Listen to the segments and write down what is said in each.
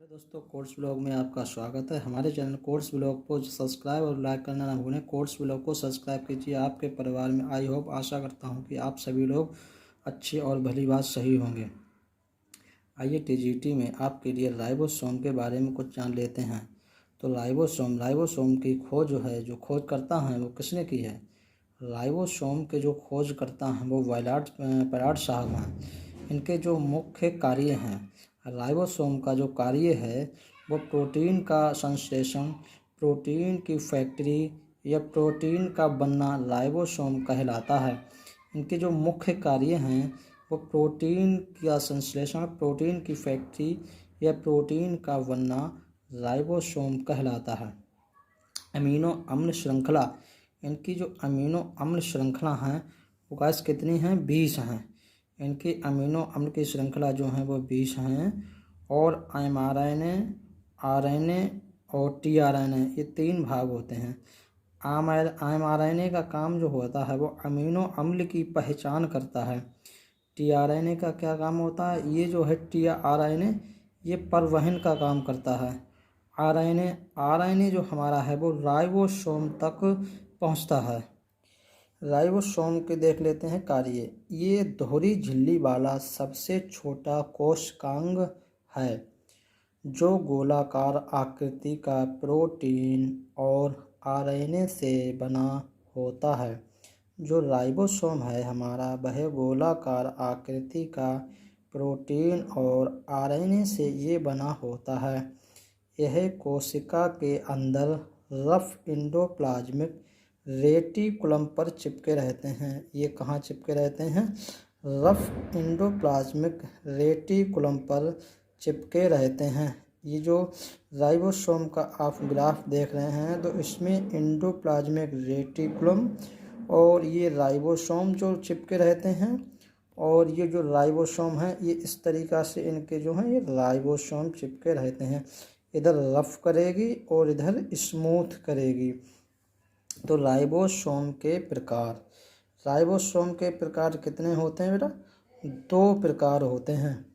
दोस्तों course blog में आपका स्वागत है। हमारे चैनल कोर्स ब्लॉग को सब्सक्राइब और लाइक करना ना भूलें। कोर्स ब्लॉग को सब्सक्राइब कीजिए। आपके परिवार में आई होप आशा करता हूं कि आप सभी लोग अच्छे और भली बात सही होंगे। आइए टीजीटी में आपके लिए राइबोसोम के बारे में कुछ जान लेते हैं। तो राइबोसोम की खोज जो खोज करता है वो किसने की है? राइबोसोम के जो खोज करता हैं वो पैराड साहब हैं। इनके जो मुख्य कार्य हैं, राइबोसोम का जो कार्य है वो प्रोटीन का संश्लेषण, प्रोटीन की फैक्ट्री या प्रोटीन का बनना राइबोसोम कहलाता है। इनके जो मुख्य कार्य हैं वो प्रोटीन का संश्लेषण, प्रोटीन की फैक्ट्री या प्रोटीन का बनना राइबोसोम कहलाता है। अमीनो अम्ल श्रृंखला, इनकी जो अमीनो अम्ल श्रृंखला हैं वो गाइस कितनी हैं? 20 हैं। इनकी अमीनो अम्ल की श्रृंखला जो है वो 20 हैं। और mRNA, RNA और tRNA ये 3 भाग होते हैं। mRNA का काम जो होता है वो अमीनो अम्ल की पहचान करता है। tRNA का क्या काम होता है? ये जो है tRNA ये परिवहन का काम करता है। RNA जो हमारा है वो राइबोसोम तक पहुंचता है। राइबोसोम के देख लेते हैं कार्य। ये दोहरी झिल्ली वाला सबसे छोटा कोशिकांग है जो गोलाकार आकृति का प्रोटीन और RNA से बना होता है। जो राइबोसोम है हमारा वह गोलाकार आकृति का प्रोटीन और RNA से ये बना होता है। यह कोशिका के अंदर रफ इंडोप्लाज्मिक रेटिकुलम पर चिपके रहते हैं। ये कहाँ चिपके रहते हैं? रफ इंडोप्लाज्मिक रेटिकुलम पर चिपके रहते हैं। ये जो राइबोसोम का आप ग्राफ देख रहे हैं तो इसमें इंडोप्लाज्मिक रेटिकुलम और ये राइबोसोम जो चिपके रहते हैं। और ये जो राइबोसोम है ये इस तरीक़ा से इनके जो हैं ये राइबोसोम चिपके रहते हैं। इधर रफ करेगी और इधर स्मूथ करेगी। तो राइबोसोम के प्रकार कितने होते हैं बेटा? 2 प्रकार होते हैं।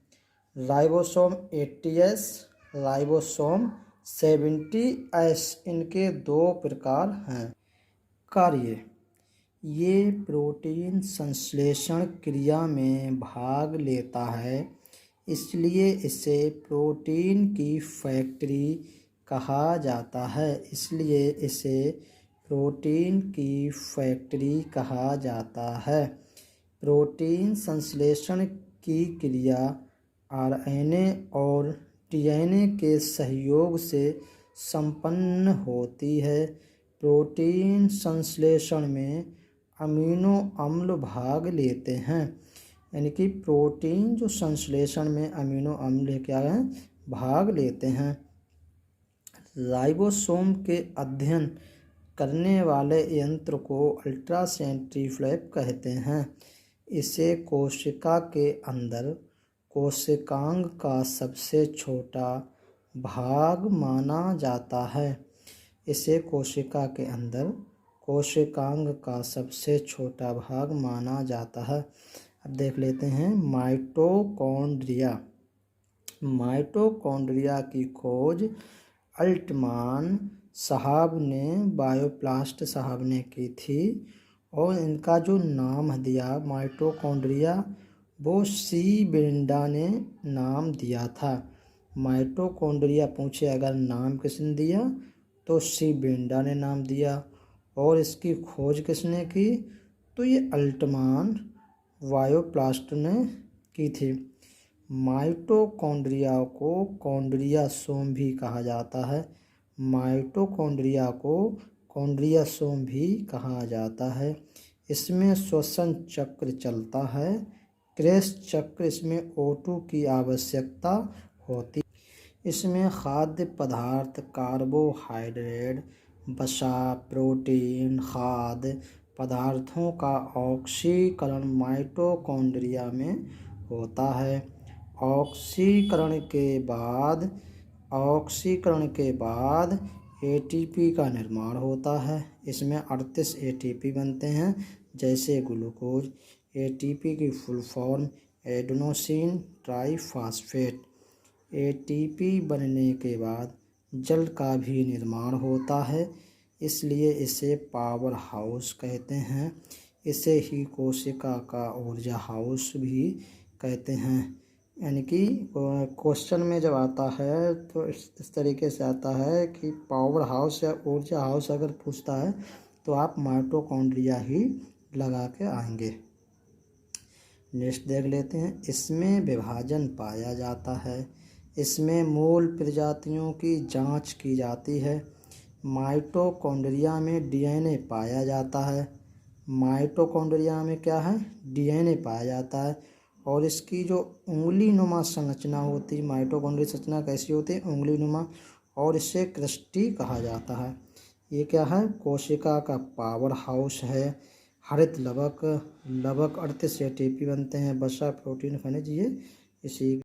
राइबोसोम 80S, राइबोसोम 70S, इनके 2 प्रकार हैं। कार्य: ये प्रोटीन संश्लेषण क्रिया में भाग लेता है, इसलिए इसे प्रोटीन की फैक्ट्री कहा जाता है। प्रोटीन संश्लेषण की क्रिया RNA और DNA के सहयोग से संपन्न होती है। प्रोटीन संश्लेषण में अमीनो अम्ल भाग लेते हैं। यानी कि प्रोटीन जो संश्लेषण में अमीनो अम्ल क्या हैं? भाग लेते हैं। राइबोसोम के अध्ययन करने वाले यंत्र को अल्ट्रासेंट्रीफ्यूज कहते हैं। इसे कोशिका के अंदर कोशिकांग का सबसे छोटा भाग माना जाता है। इसे कोशिका के अंदर कोशिकांग का सबसे छोटा भाग माना जाता है। अब देख लेते हैं माइटोकॉन्ड्रिया की खोज अल्टमान साहब ने, बायोप्लास्ट साहब ने की थी। और इनका जो नाम दिया माइटोकॉन्ड्रिया वो सी बेंडा ने नाम दिया था। माइटोकॉन्ड्रिया पूछे अगर नाम किसने दिया तो सी बेंडा ने नाम दिया। और इसकी खोज किसने की? तो ये अल्टमान बायोप्लास्ट ने की थी। माइटोकॉन्ड्रिया को कॉन्ड्रियासोम भी कहा जाता है। माइटोकॉन्ड्रिया को कॉन्ड्रियासोम भी कहा जाता है। इसमें श्वसन चक्र चलता है। क्रेस चक्र, इसमें O2 की आवश्यकता होती। इसमें खाद्य पदार्थ, कार्बोहाइड्रेट, वसा, प्रोटीन, खाद्य पदार्थों का ऑक्सीकरण माइटोकॉन्ड्रिया में होता है। ऑक्सीकरण के बाद ATP का निर्माण होता है। इसमें 38 ATP बनते हैं जैसे ग्लूकोज। ATP की full form adenosine triphosphate. ATP बनने के बाद जल का भी निर्माण होता है, इसलिए इसे पावर हाउस कहते हैं। इसे ही कोशिका का ऊर्जा हाउस भी कहते हैं। यानी कि क्वेश्चन में जब आता है तो इस तरीके से आता है कि पावर हाउस या ऊर्जा हाउस अगर पूछता है तो आप माइटोकॉन्ड्रिया ही लगा के आएंगे। नेक्स्ट देख लेते हैं। इसमें विभाजन पाया जाता है। इसमें मूल प्रजातियों की जांच की जाती है। माइटोकॉन्ड्रिया में डीएनए पाया जाता है। माइटोकॉन्ड्रिया में क्या है? डीएनए पाया जाता है। और इसकी जो उंगली नुमा संरचना होती है, माइटोकॉन्ड्रिया संरचना कैसी होती है? उंगली नुमा, और इसे क्रिस्टी कहा जाता है। ये क्या है? कोशिका का पावर हाउस है। हरित लवक अर्थ से एटीपी बनते हैं। वसा, प्रोटीन, खनिज, ये इसी